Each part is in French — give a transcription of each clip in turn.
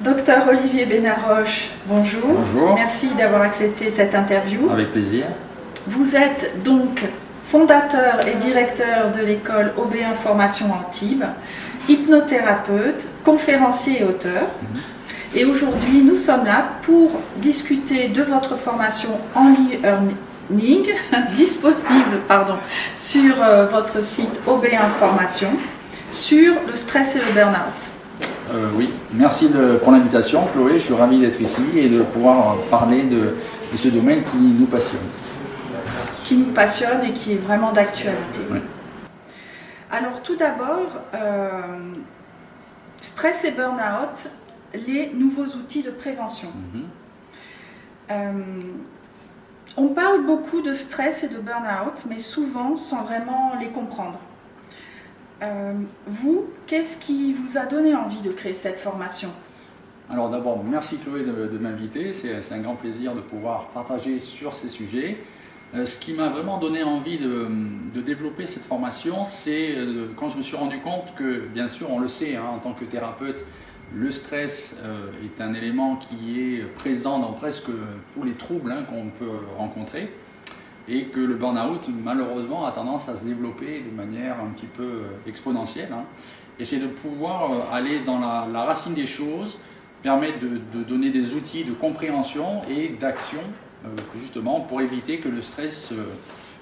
Docteur Olivier Benaroche, bonjour. Bonjour. Merci d'avoir accepté cette interview. Avec plaisir. Vous êtes donc fondateur et directeur de l'école OB1 Formation Antibes, hypnothérapeute, conférencier et auteur. Et aujourd'hui, nous sommes là pour discuter de votre formation en e-learning, disponible sur votre site OB1 Formation, sur le stress et le burn-out. Oui, merci pour l'invitation, Chloé. Je suis ravi d'être ici et de pouvoir parler de ce domaine qui nous passionne. Qui nous passionne et qui est vraiment d'actualité. Oui. Alors tout d'abord, stress et burn-out, les nouveaux outils de prévention. On parle beaucoup de stress et de burn-out, mais souvent sans vraiment les comprendre. Vous, qu'est-ce qui vous a donné envie de créer cette formation ? Alors d'abord, merci Chloé de m'inviter. C'est un grand plaisir de pouvoir partager sur ces sujets. Ce qui m'a vraiment donné envie de développer cette formation, c'est quand je me suis rendu compte que, bien sûr, on le sait, en tant que thérapeute, le stress est un élément qui est présent dans presque tous les troubles qu'on peut rencontrer, et que le burn-out, malheureusement, a tendance à se développer de manière un petit peu exponentielle. Et c'est de pouvoir aller dans la racine des choses, permettre de donner des outils de compréhension et d'action, justement pour éviter que le stress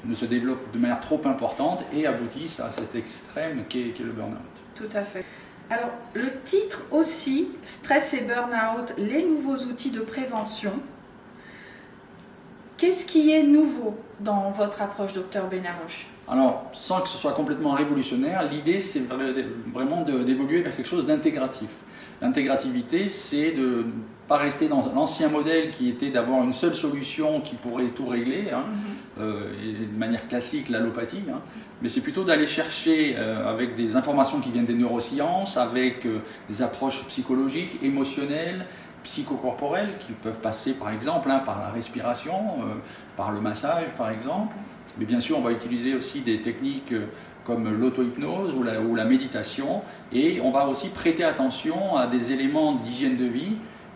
ne se développe de manière trop importante et aboutisse à cet extrême qu'est le burn-out. Tout à fait. Alors, le titre aussi, Stress et burn-out, les nouveaux outils de prévention. Qu'est-ce qui est nouveau dans votre approche, docteur Benaroche ? Alors, sans que ce soit complètement révolutionnaire, l'idée c'est vraiment d'évoluer vers quelque chose d'intégratif. L'intégrativité, c'est de ne pas rester dans l'ancien modèle qui était d'avoir une seule solution qui pourrait tout régler, et de manière classique l'allopathie, mais c'est plutôt d'aller chercher avec des informations qui viennent des neurosciences, avec des approches psychologiques, émotionnelles, psychocorporelles qui peuvent passer par exemple par la respiration, par le massage par exemple, mais bien sûr on va utiliser aussi des techniques comme l'auto-hypnose ou la méditation, et on va aussi prêter attention à des éléments d'hygiène de vie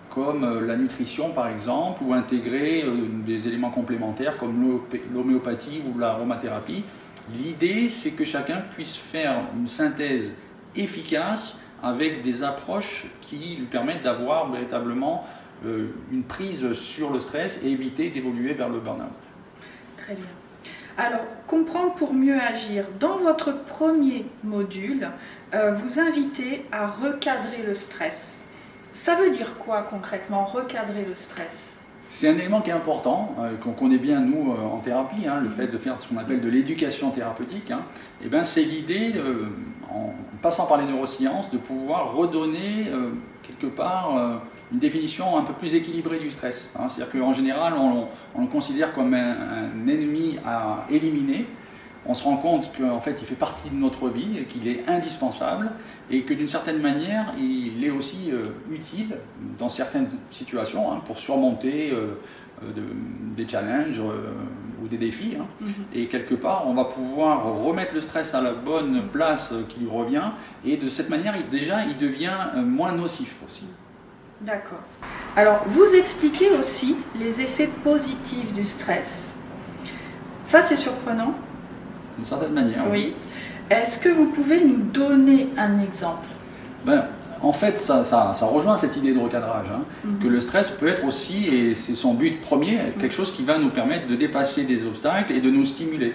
comme la nutrition par exemple, ou intégrer des éléments complémentaires comme l'homéopathie ou l'aromathérapie. L'idée c'est que chacun puisse faire une synthèse efficace avec des approches qui lui permettent d'avoir véritablement une prise sur le stress et éviter d'évoluer vers le burn-out. Très bien. Alors, comprendre pour mieux agir. Dans votre premier module, vous invitez à recadrer le stress. Ça veut dire quoi concrètement, recadrer le stress ? C'est un élément qui est important, qu'on connaît bien nous en thérapie, le fait de faire ce qu'on appelle de l'éducation thérapeutique. Et ben, c'est l'idée, en passant par les neurosciences, de pouvoir redonner quelque part une définition un peu plus équilibrée du stress. C'est-à-dire qu'en général, on le considère comme un ennemi à éliminer. On se rend compte qu'en fait, il fait partie de notre vie, et qu'il est indispensable, et que d'une certaine manière, il est aussi utile dans certaines situations pour surmonter des challenges ou des défis. Et quelque part, on va pouvoir remettre le stress à la bonne place qui lui revient, et de cette manière, il devient moins nocif aussi. D'accord. Alors, vous expliquez aussi les effets positifs du stress. Ça, c'est surprenant. D'une certaine manière. Oui. Est-ce que vous pouvez nous donner un exemple ? En fait, ça rejoint cette idée de recadrage, que le stress peut être aussi, et c'est son but premier, quelque chose qui va nous permettre de dépasser des obstacles et de nous stimuler.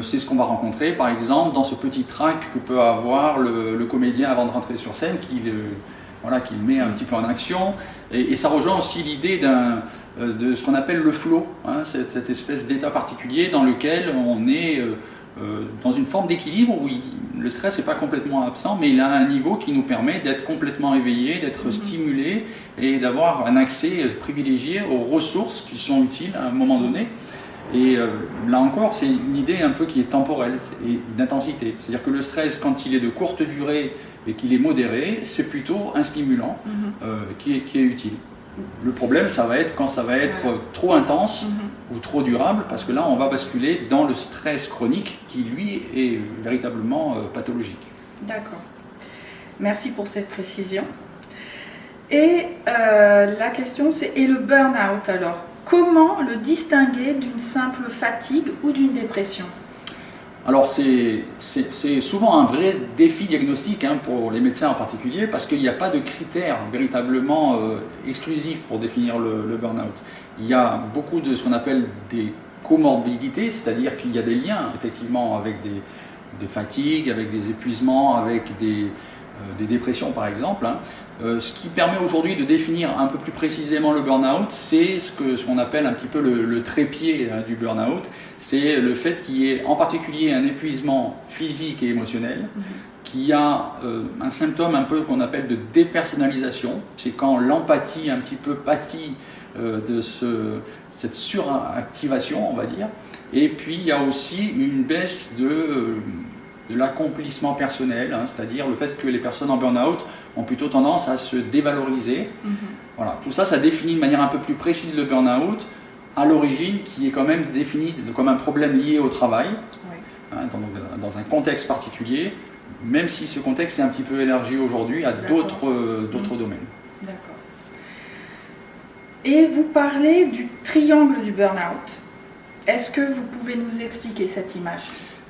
C'est ce qu'on va rencontrer, par exemple, dans ce petit trac que peut avoir le comédien avant de rentrer sur scène, qui le met un petit peu en action. Et ça rejoint aussi l'idée de ce qu'on appelle le flow, cette espèce d'état particulier dans lequel on est dans une forme d'équilibre où le stress n'est pas complètement absent, mais il a un niveau qui nous permet d'être complètement éveillé, d'être stimulé et d'avoir un accès privilégié aux ressources qui sont utiles à un moment donné. Et là encore, c'est une idée un peu qui est temporelle et d'intensité. C'est-à-dire que le stress, quand il est de courte durée et qu'il est modéré, c'est plutôt un stimulant qui est utile. Le problème, ça va être quand ça va être trop intense ou trop durable, parce que là, on va basculer dans le stress chronique qui, lui, est véritablement pathologique. D'accord. Merci pour cette précision. Et la question c'est, et le burn-out alors? Comment le distinguer d'une simple fatigue ou d'une dépression? Alors c'est souvent un vrai défi diagnostique pour les médecins en particulier, parce qu'il n'y a pas de critères véritablement exclusifs pour définir le burn-out. Il y a beaucoup de ce qu'on appelle des comorbidités, c'est-à-dire qu'il y a des liens effectivement avec des fatigues, avec des épuisements, avec des dépressions par exemple. Ce qui permet aujourd'hui de définir un peu plus précisément le burn-out, c'est ce qu'on appelle un petit peu le trépied du burn-out. C'est le fait qu'il y ait en particulier un épuisement physique et émotionnel, qui a un symptôme un peu qu'on appelle de dépersonnalisation. C'est quand l'empathie un petit peu pâtit de cette suractivation, on va dire. Et puis il y a aussi une baisse de l'accomplissement personnel, c'est-à-dire le fait que les personnes en burn-out ont plutôt tendance à se dévaloriser. Voilà, tout ça, ça définit de manière un peu plus précise le burn-out, à l'origine, qui est quand même défini comme un problème lié au travail, dans un contexte particulier, même si ce contexte est un petit peu élargi aujourd'hui à d'autres domaines. D'accord. Et vous parlez du triangle du burn-out. Est-ce que vous pouvez nous expliquer cette image ?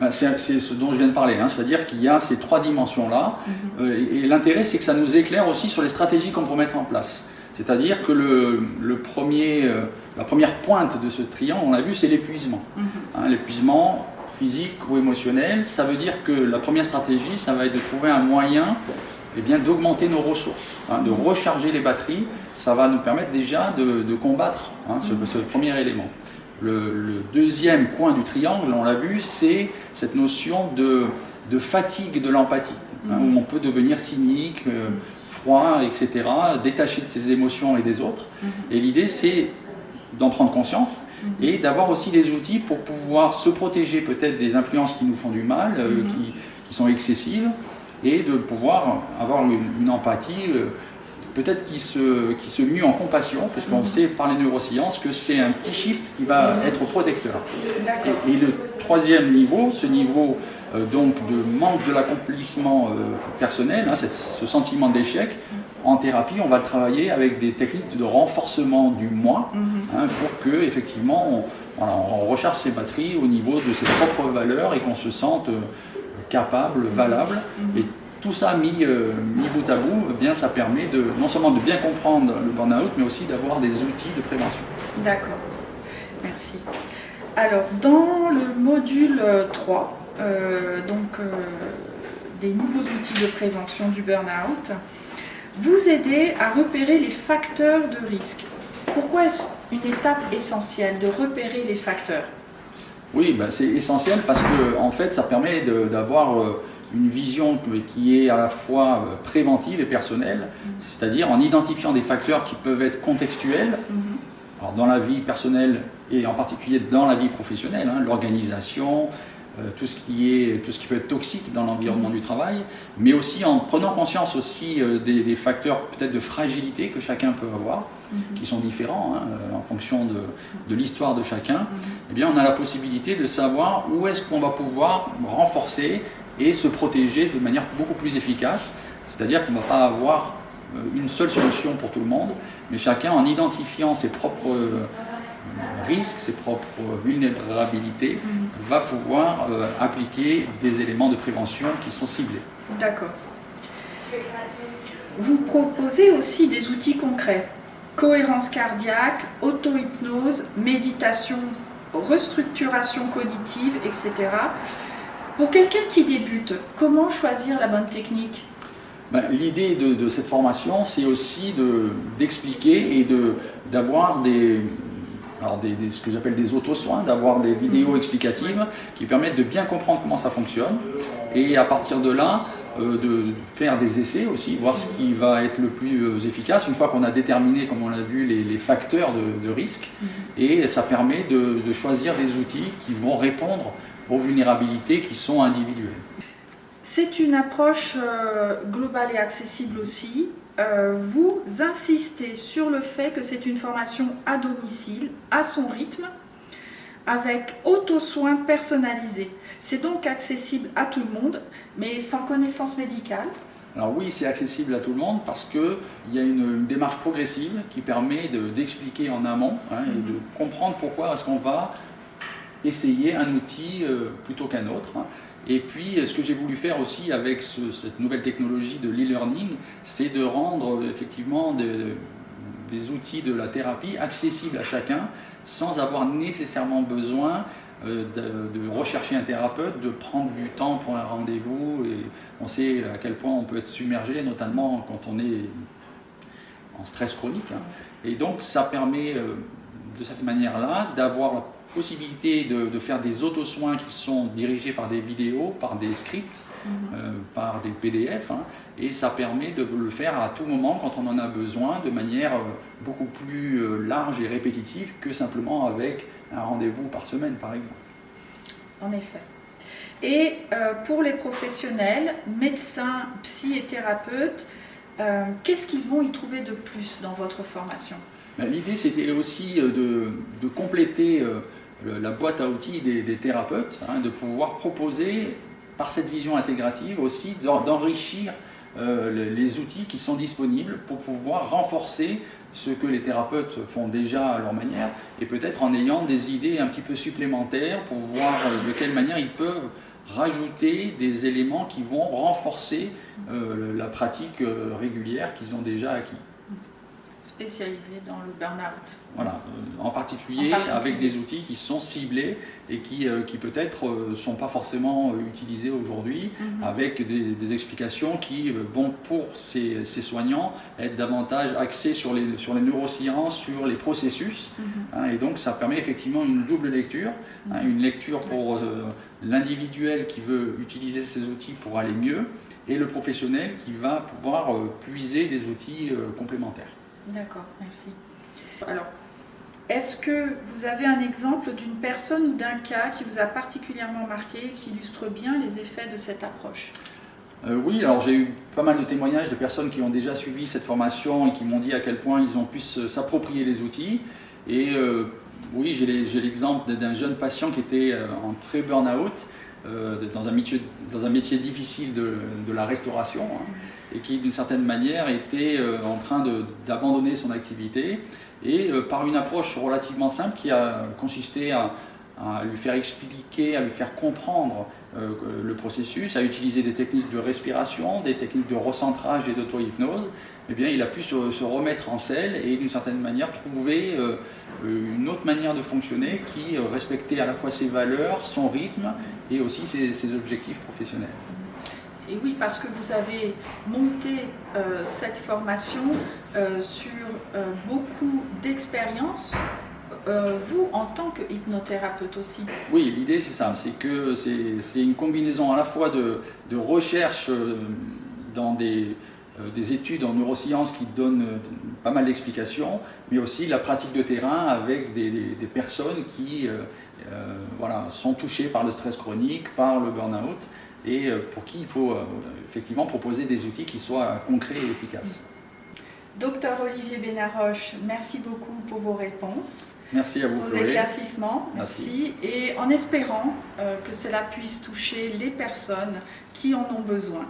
C'est ce dont je viens de parler, c'est-à-dire qu'il y a ces trois dimensions-là, et l'intérêt c'est que ça nous éclaire aussi sur les stratégies qu'on peut mettre en place. C'est-à-dire que la première pointe de ce triangle, on l'a vu, c'est l'épuisement. L'épuisement physique ou émotionnel, ça veut dire que la première stratégie, ça va être de trouver un moyen d'augmenter nos ressources, de recharger les batteries. Ça va nous permettre déjà de combattre ce premier élément. Le deuxième coin du triangle, on l'a vu, c'est cette notion de fatigue de l'empathie, où on peut devenir cynique, froid, etc., détaché de ses émotions et des autres. Et l'idée, c'est d'en prendre conscience et d'avoir aussi des outils pour pouvoir se protéger peut-être des influences qui nous font du mal, qui sont excessives, et de pouvoir avoir une empathie peut-être qui se mue en compassion, puisqu'on sait par les neurosciences que c'est un petit shift qui va être protecteur. Et le troisième niveau, ce niveau donc de manque de l'accomplissement personnel, ce sentiment d'échec, en thérapie, on va le travailler avec des techniques de renforcement du moi, pour que effectivement on recharge ses batteries au niveau de ses propres valeurs et qu'on se sente capable, valable. Et tout ça mis bout à bout, ça permet non seulement de bien comprendre le burn-out, mais aussi d'avoir des outils de prévention. D'accord, merci. Alors, dans le module 3, des nouveaux outils de prévention du burn-out, vous aidez à repérer les facteurs de risque. Pourquoi est-ce une étape essentielle de repérer les facteurs? Oui, c'est essentiel parce que en fait, ça permet d'avoir une vision qui est à la fois préventive et personnelle, c'est-à-dire en identifiant des facteurs qui peuvent être contextuels, alors dans la vie personnelle et en particulier dans la vie professionnelle, l'organisation, tout ce qui peut être toxique dans l'environnement du travail, mais aussi en prenant conscience aussi des facteurs peut-être de fragilité que chacun peut avoir, qui sont différents en fonction de l'histoire de chacun. Eh bien, on a la possibilité de savoir où est-ce qu'on va pouvoir renforcer et se protéger de manière beaucoup plus efficace, c'est-à-dire qu'on ne va pas avoir une seule solution pour tout le monde, mais chacun en identifiant ses propres risques, ses propres vulnérabilités, va pouvoir appliquer des éléments de prévention qui sont ciblés. D'accord. Vous proposez aussi des outils concrets, cohérence cardiaque, auto-hypnose, méditation, restructuration cognitive, etc. Pour quelqu'un qui débute, comment choisir la bonne technique ? L'idée de cette formation, c'est aussi d'expliquer et d'avoir ce que j'appelle des auto-soins, d'avoir des vidéos explicatives qui permettent de bien comprendre comment ça fonctionne et à partir de là, de faire des essais aussi, voir ce qui va être le plus efficace une fois qu'on a déterminé, comme on l'a vu, les facteurs de risque, et ça permet de choisir des outils qui vont répondre aux vulnérabilités qui sont individuelles. C'est une approche globale et accessible aussi. Vous insistez sur le fait que c'est une formation à domicile, à son rythme, avec auto-soins personnalisés. C'est donc accessible à tout le monde, mais sans connaissance médicale. Alors oui, c'est accessible à tout le monde parce qu'il y a une démarche progressive qui permet d'expliquer en amont et de comprendre pourquoi est-ce qu'on va essayer un outil plutôt qu'un autre. Et puis, ce que j'ai voulu faire aussi avec cette nouvelle technologie de l'e-learning, c'est de rendre effectivement des outils de la thérapie accessibles à chacun sans avoir nécessairement besoin de rechercher un thérapeute, de prendre du temps pour un rendez-vous. Et on sait à quel point on peut être submergé, notamment quand on est en stress chronique. Et donc, ça permet de cette manière-là d'avoir la possibilité de faire des auto-soins qui sont dirigés par des vidéos, par des scripts, par des PDF, et ça permet de le faire à tout moment quand on en a besoin, de manière beaucoup plus large et répétitive que simplement avec un rendez-vous par semaine, par exemple. En effet. Et pour les professionnels, médecins, psy et thérapeutes, qu'est-ce qu'ils vont y trouver de plus dans votre formation? L'idée, c'était aussi de compléter la boîte à outils des thérapeutes, de pouvoir proposer, par cette vision intégrative aussi, d'enrichir les outils qui sont disponibles pour pouvoir renforcer ce que les thérapeutes font déjà à leur manière, et peut-être en ayant des idées un petit peu supplémentaires pour voir de quelle manière ils peuvent rajouter des éléments qui vont renforcer la pratique régulière qu'ils ont déjà acquis. Spécialisé dans le burn-out. Voilà, en particulier avec des outils qui sont ciblés et qui peut-être ne sont pas forcément utilisés aujourd'hui, avec des explications qui vont pour ces soignants être davantage axées sur les neurosciences, sur les processus, et donc ça permet effectivement une double lecture, une lecture pour l'individuel qui veut utiliser ces outils pour aller mieux, et le professionnel qui va pouvoir puiser des outils complémentaires. D'accord, merci. Alors, est-ce que vous avez un exemple d'une personne ou d'un cas qui vous a particulièrement marqué et qui illustre bien les effets de cette approche? Oui, alors j'ai eu pas mal de témoignages de personnes qui ont déjà suivi cette formation et qui m'ont dit à quel point ils ont pu s'approprier les outils. Et oui, j'ai l'exemple d'un jeune patient qui était en pré-burnout, dans un métier difficile de la restauration, et qui d'une certaine manière était en train d'abandonner son activité, et par une approche relativement simple qui a consisté à lui faire expliquer, à lui faire comprendre le processus, à utiliser des techniques de respiration, des techniques de recentrage et d'auto-hypnose, eh bien, il a pu se remettre en selle et d'une certaine manière trouver une autre manière de fonctionner qui respectait à la fois ses valeurs, son rythme et aussi ses objectifs professionnels. Et oui, parce que vous avez monté cette formation sur beaucoup d'expériences, vous en tant que hypnothérapeute aussi. Oui, l'idée c'est ça, c'est que c'est une combinaison à la fois de recherche dans des études en neurosciences qui donnent pas mal d'explications, mais aussi la pratique de terrain avec des personnes qui sont touchées par le stress chronique, par le burn-out, et pour qui il faut effectivement proposer des outils qui soient concrets et efficaces. Docteur Olivier Benaroche, merci beaucoup pour vos réponses. Merci à vous, vos Chloé. éclaircissements. Merci. Et en espérant que cela puisse toucher les personnes qui en ont besoin.